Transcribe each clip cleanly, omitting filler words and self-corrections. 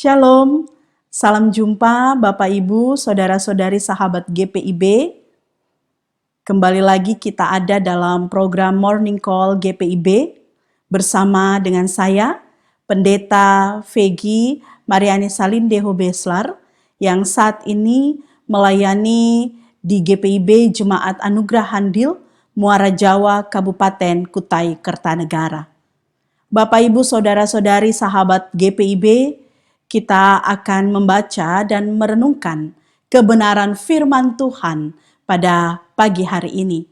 Shalom, salam jumpa Bapak Ibu, Saudara-saudari sahabat GPIB. Kembali lagi kita ada dalam program Morning Call GPIB bersama dengan saya, Pendeta Vegi Mariani Salindeho Beslar, yang saat ini melayani di GPIB Jemaat Anugerah Handil, Muara Jawa, Kabupaten Kutai Kertanegara. Bapak Ibu Saudara-saudari sahabat GPIB, kita akan membaca dan merenungkan kebenaran firman Tuhan pada pagi hari ini.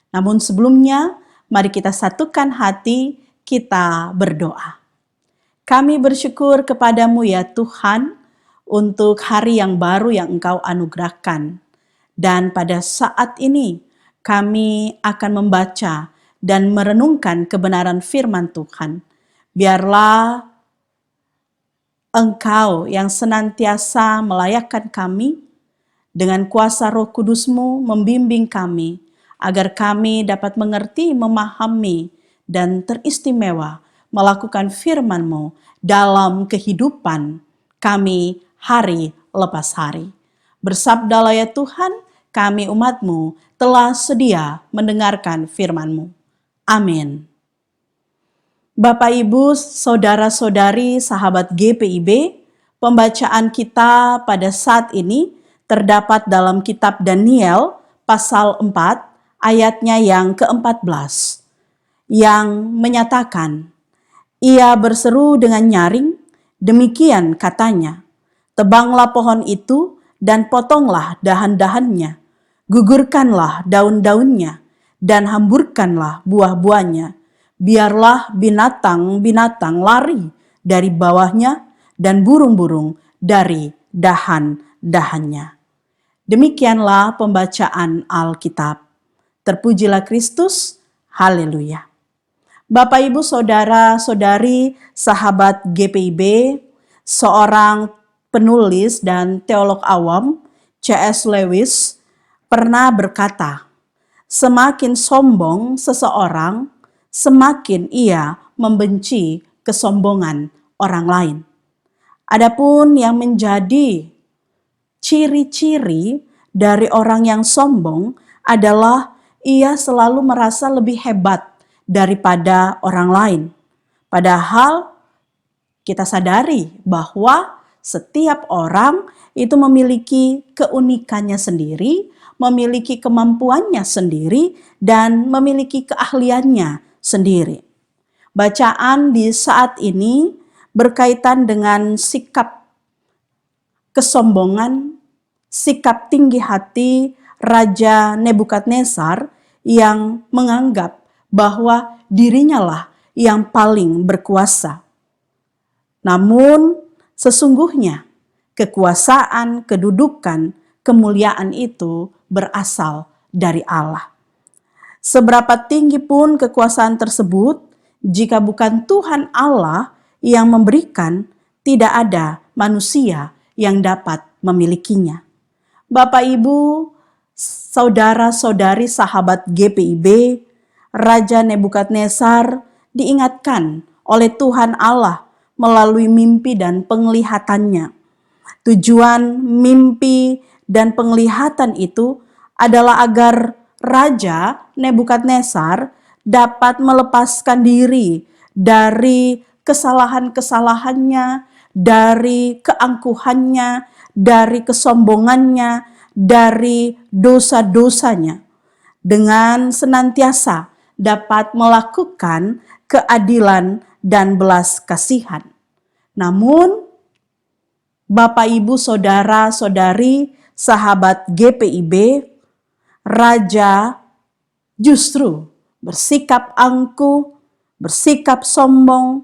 Namun sebelumnya, mari kita satukan hati, kita berdoa. Kami bersyukur kepadamu ya Tuhan, untuk hari yang baru yang Engkau anugerahkan. Dan pada saat ini, kami akan membaca dan merenungkan kebenaran firman Tuhan. Biarlah Engkau yang senantiasa melayakkan kami, dengan kuasa Roh Kudus-Mu membimbing kami, agar kami dapat mengerti, memahami, dan teristimewa melakukan firman-Mu dalam kehidupan kami hari lepas hari. Bersabdalah ya Tuhan, kami umat-Mu telah sedia mendengarkan firman-Mu. Amin. Bapak Ibu, Saudara-saudari sahabat GPIB, pembacaan kita pada saat ini terdapat dalam kitab Daniel pasal 4 ayatnya yang ke-14 yang menyatakan, ia berseru dengan nyaring, demikian katanya, tebanglah pohon itu dan potonglah dahan-dahannya, gugurkanlah daun-daunnya dan hamburkanlah buah-buahnya. Biarlah binatang-binatang lari dari bawahnya dan burung-burung dari dahan-dahannya. Demikianlah pembacaan Alkitab. Terpujilah Kristus, haleluya. Bapak Ibu Saudara-saudari sahabat GPIB, seorang penulis dan teolog awam, C.S. Lewis, pernah berkata, semakin sombong seseorang, semakin ia membenci kesombongan orang lain. Adapun yang menjadi ciri-ciri dari orang yang sombong adalah ia selalu merasa lebih hebat daripada orang lain. Padahal kita sadari bahwa setiap orang itu memiliki keunikannya sendiri, memiliki kemampuannya sendiri, dan memiliki keahliannya sendiri. Bacaan di saat ini berkaitan dengan sikap kesombongan, sikap tinggi hati Raja Nebukadnezar yang menganggap bahwa dirinya lah yang paling berkuasa. Namun sesungguhnya kekuasaan, kedudukan, kemuliaan itu berasal dari Allah. Seberapa tinggi pun kekuasaan tersebut, jika bukan Tuhan Allah yang memberikan, tidak ada manusia yang dapat memilikinya. Bapak Ibu, saudara-saudari sahabat GPIB, Raja Nebukadnezar diingatkan oleh Tuhan Allah melalui mimpi dan penglihatannya. Tujuan mimpi dan penglihatan itu adalah agar Raja Nebukadnezar dapat melepaskan diri dari kesalahan-kesalahannya, dari keangkuhannya, dari kesombongannya, dari dosa-dosanya, dengan senantiasa dapat melakukan keadilan dan belas kasihan. Namun, Bapak Ibu Saudara-saudari sahabat GPIB, Raja justru bersikap angkuh, bersikap sombong,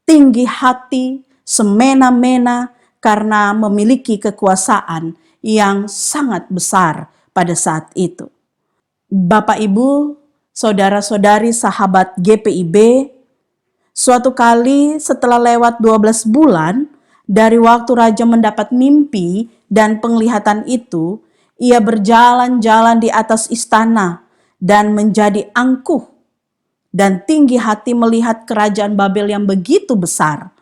tinggi hati, semena-mena karena memiliki kekuasaan yang sangat besar pada saat itu. Bapak Ibu, saudara-saudari sahabat GPIB, suatu kali setelah lewat 12 bulan dari waktu Raja mendapat mimpi dan penglihatan itu, ia berjalan-jalan di atas istana dan menjadi angkuh dan tinggi hati melihat kerajaan Babel yang begitu besar.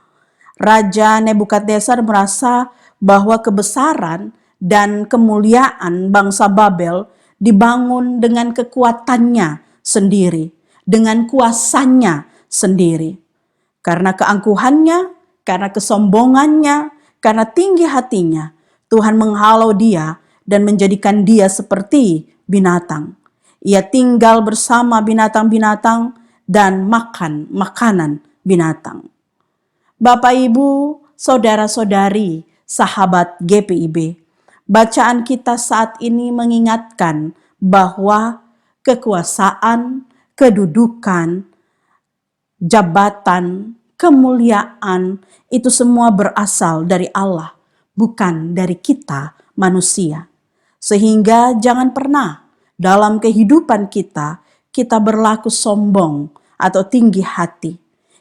Raja Nebukadnezar merasa bahwa kebesaran dan kemuliaan bangsa Babel dibangun dengan kekuatannya sendiri, dengan kuasanya sendiri. Karena keangkuhannya, karena kesombongannya, karena tinggi hatinya, Tuhan menghalau dia dan menjadikan dia seperti binatang. Ia tinggal bersama binatang-binatang dan makan makanan binatang. Bapak, Ibu, saudara-saudari, sahabat GPIB, bacaan kita saat ini mengingatkan bahwa kekuasaan, kedudukan, jabatan, kemuliaan, itu semua berasal dari Allah, bukan dari kita manusia. Sehingga jangan pernah dalam kehidupan kita berlaku sombong atau tinggi hati.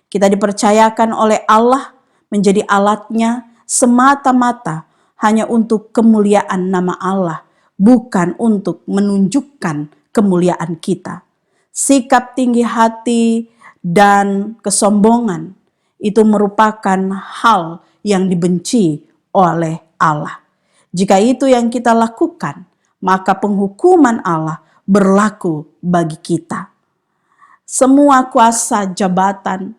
Kita dipercayakan oleh Allah menjadi alatnya semata-mata hanya untuk kemuliaan nama Allah, bukan untuk menunjukkan kemuliaan kita. Sikap tinggi hati dan kesombongan itu merupakan hal yang dibenci oleh Allah. Jika itu yang kita lakukan, maka penghukuman Allah berlaku bagi kita. Semua kuasa, jabatan,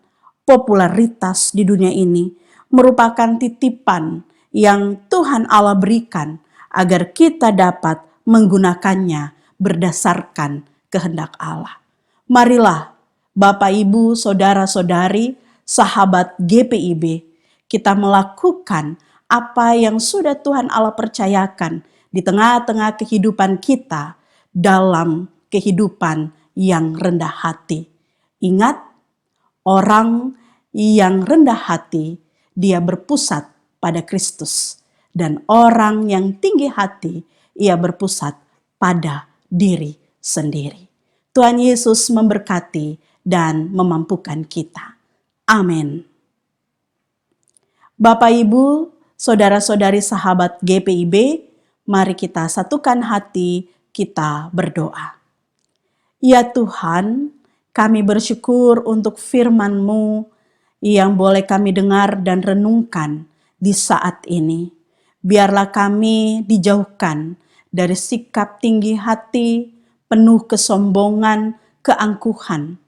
popularitas di dunia ini merupakan titipan yang Tuhan Allah berikan agar kita dapat menggunakannya berdasarkan kehendak Allah. Marilah Bapak, Ibu, saudara-saudari, sahabat GPIB, kita melakukan apa yang sudah Tuhan Allah percayakan di tengah-tengah kehidupan kita dalam kehidupan yang rendah hati. Ingat, orang yang rendah hati, dia berpusat pada Kristus. Dan orang yang tinggi hati, ia berpusat pada diri sendiri. Tuhan Yesus memberkati dan memampukan kita. Amin. Bapak, Ibu, saudara-saudari sahabat GPIB, mari kita satukan hati, kita berdoa. Ya Tuhan, kami bersyukur untuk firman-Mu yang boleh kami dengar dan renungkan di saat ini. Biarlah kami dijauhkan dari sikap tinggi hati, penuh kesombongan, keangkuhan.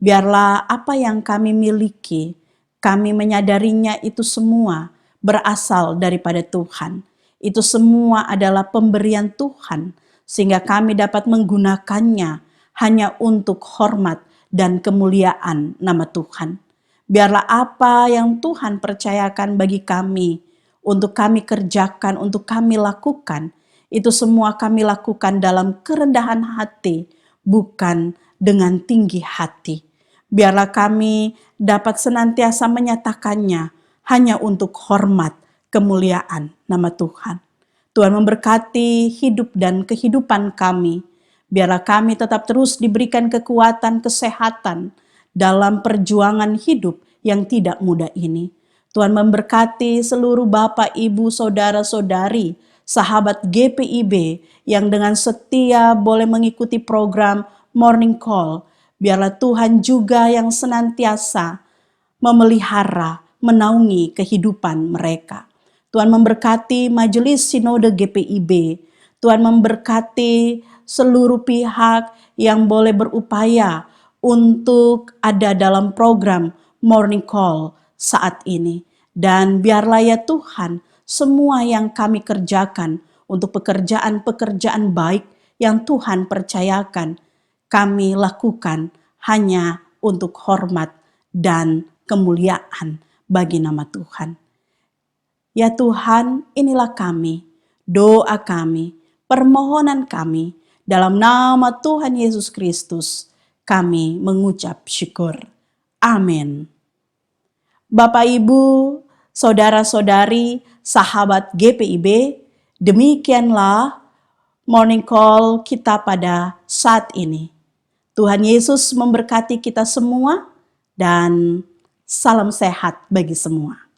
Biarlah apa yang kami miliki, kami menyadarinya itu semua berasal daripada Tuhan. Itu semua adalah pemberian Tuhan, sehingga kami dapat menggunakannya hanya untuk hormat dan kemuliaan nama Tuhan. Biarlah apa yang Tuhan percayakan bagi kami, untuk kami kerjakan, untuk kami lakukan, itu semua kami lakukan dalam kerendahan hati, bukan dengan tinggi hati. Biarlah kami dapat senantiasa menyatakannya hanya untuk hormat, kemuliaan nama Tuhan. Tuhan memberkati hidup dan kehidupan kami. Biarlah kami tetap terus diberikan kekuatan, kesehatan dalam perjuangan hidup yang tidak mudah ini. Tuhan memberkati seluruh Bapak, Ibu, saudara-saudari, sahabat GPIB yang dengan setia boleh mengikuti program Morning Call. Biarlah Tuhan juga yang senantiasa memelihara, menaungi kehidupan mereka. Tuhan memberkati majelis sinode GPIB. Tuhan memberkati seluruh pihak yang boleh berupaya untuk ada dalam program Morning Call saat ini. Dan biarlah ya Tuhan, semua yang kami kerjakan untuk pekerjaan-pekerjaan baik yang Tuhan percayakan, kami lakukan hanya untuk hormat dan kemuliaan bagi nama Tuhan. Ya Tuhan, inilah kami, doa kami, permohonan kami, dalam nama Tuhan Yesus Kristus, kami mengucap syukur. Amin. Bapak, Ibu, saudara-saudari, sahabat GPIB, demikianlah Morning Call kita pada saat ini. Tuhan Yesus memberkati kita semua dan salam sehat bagi semua.